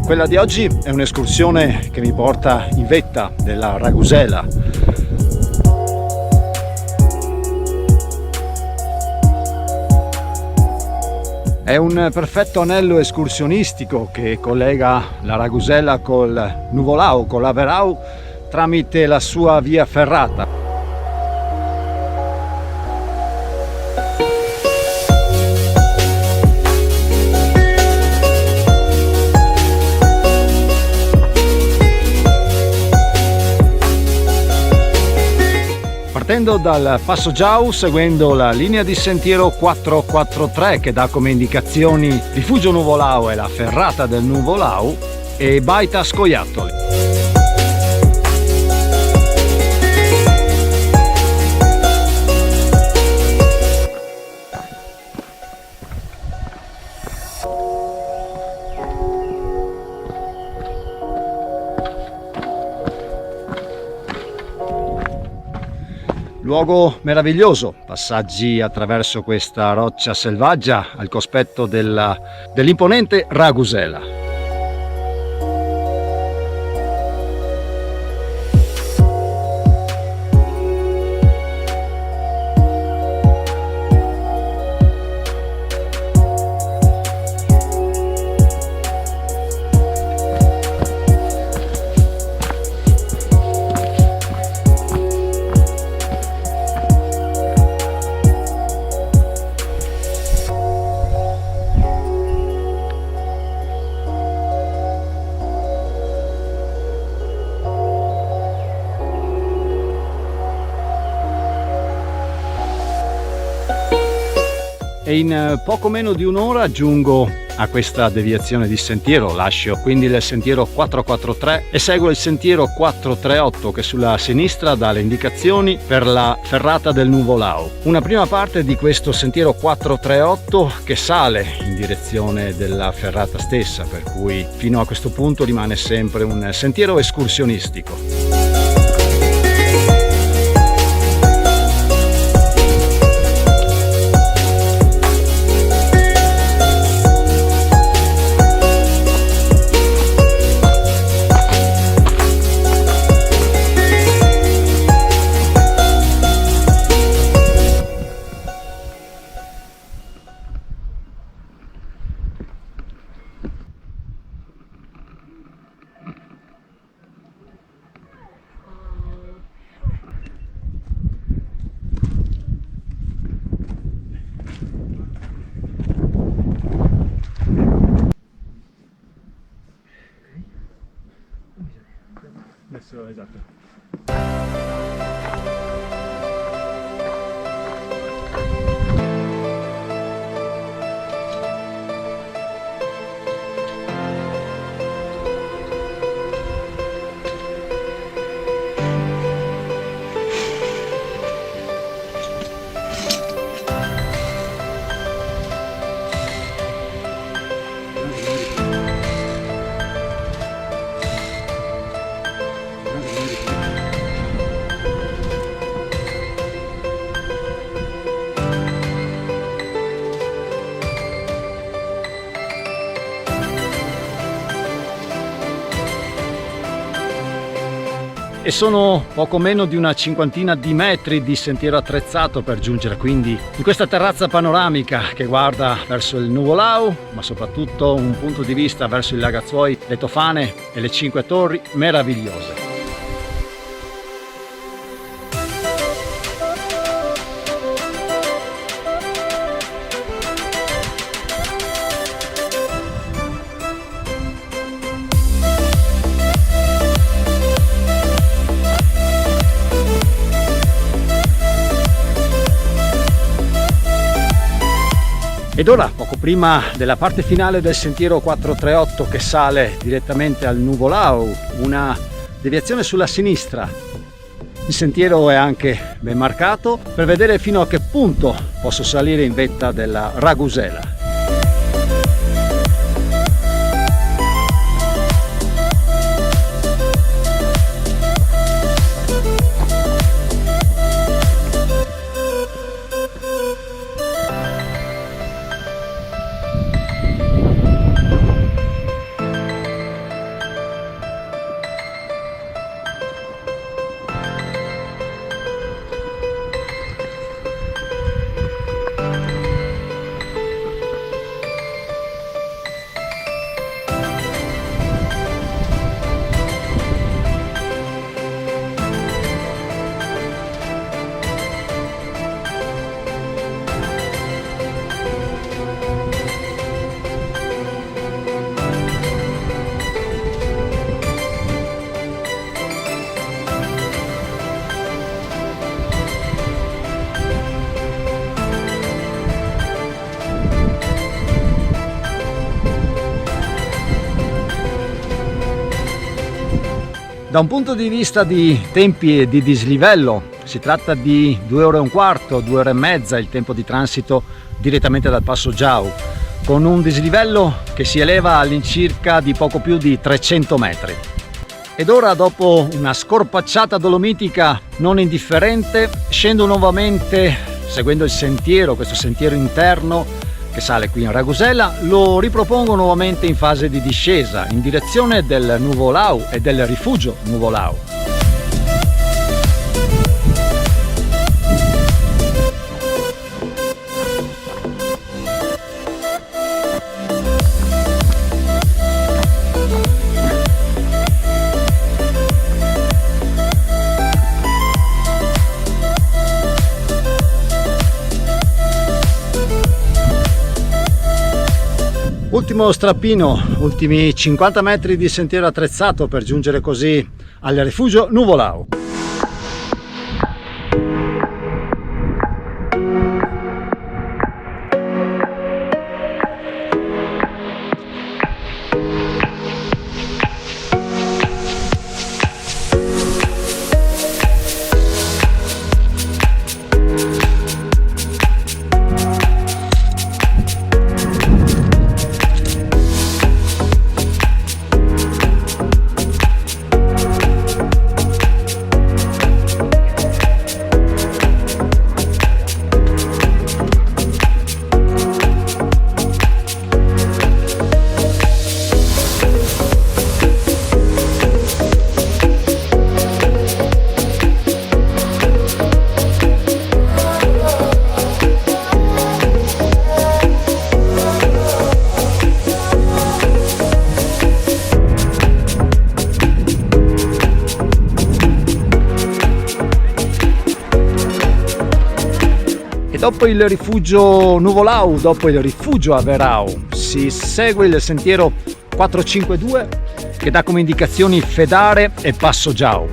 Quella di oggi è un'escursione che mi porta in vetta della Ragusela. È un perfetto anello escursionistico che collega la Ragusela col Nuvolao, con l'Averau, tramite la sua via ferrata. Partendo dal Passo Giau, seguendo la linea di sentiero 443 che dà come indicazioni Rifugio Nuvolao e la ferrata del Nuvolao e Baita Scoiattoli. Luogo meraviglioso, passaggi attraverso questa roccia selvaggia al cospetto dell'imponente Ragusela. E in poco meno di un'ora giungo a questa deviazione di sentiero, lascio quindi il sentiero 443 e seguo il sentiero 438 che sulla sinistra dà le indicazioni per la ferrata del Nuvolao. Una prima parte di questo sentiero 438 che sale in direzione della ferrata stessa, per cui fino a questo punto rimane sempre un sentiero escursionistico. Adesso, esatto. E sono poco meno di una cinquantina di metri di sentiero attrezzato per giungere quindi in questa terrazza panoramica che guarda verso il Nuvolao, ma soprattutto un punto di vista verso il Lagazzuoi, le Tofane e le Cinque Torri meravigliose. Ed ora, poco prima della parte finale del sentiero 438 che sale direttamente al Nuvolao, una deviazione sulla sinistra. Il sentiero è anche ben marcato per vedere fino a che punto posso salire in vetta della Ragusela. Da un punto di vista di tempi e di dislivello, si tratta di 2 ore e un quarto, 2 ore e mezza il tempo di transito direttamente dal Passo Jau, con un dislivello che si eleva all'incirca di poco più di 300 metri. Ed ora, dopo una scorpacciata dolomitica non indifferente, scendo nuovamente seguendo il sentiero, questo sentiero interno che sale qui in Ragusela. Lo ripropongo nuovamente in fase di discesa in direzione del Nuvolau e del rifugio Nuvolau. Ultimo strappino, ultimi 50 metri di sentiero attrezzato per giungere così al rifugio Nuvolau. Dopo il rifugio Nuvolau, dopo il rifugio Averau, si segue il sentiero 452 che dà come indicazioni Fedare e Passo Jau.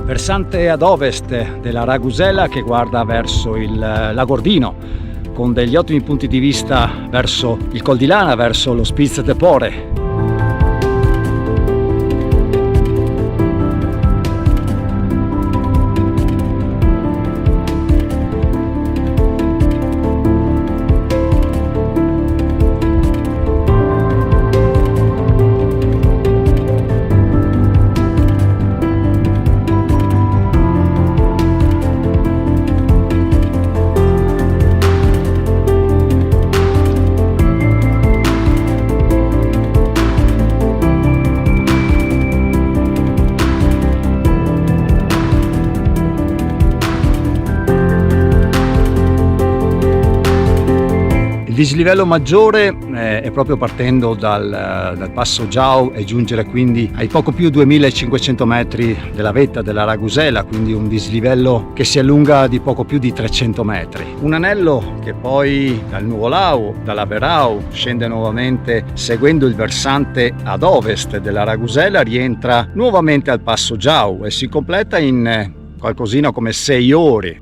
Versante ad ovest della Ragusela che guarda verso il Lagordino, con degli ottimi punti di vista verso il Col di Lana, verso lo Spitz de Pore. Il dislivello maggiore è proprio partendo dal Passo Jau e giungere quindi ai poco più 2500 metri della vetta della Ragusela, quindi un dislivello che si allunga di poco più di 300 metri. Un anello che poi dal Nuvolau, dall'Averau, scende nuovamente seguendo il versante ad ovest della Ragusela, rientra nuovamente al Passo Jau e si completa in qualcosina come 6 ore.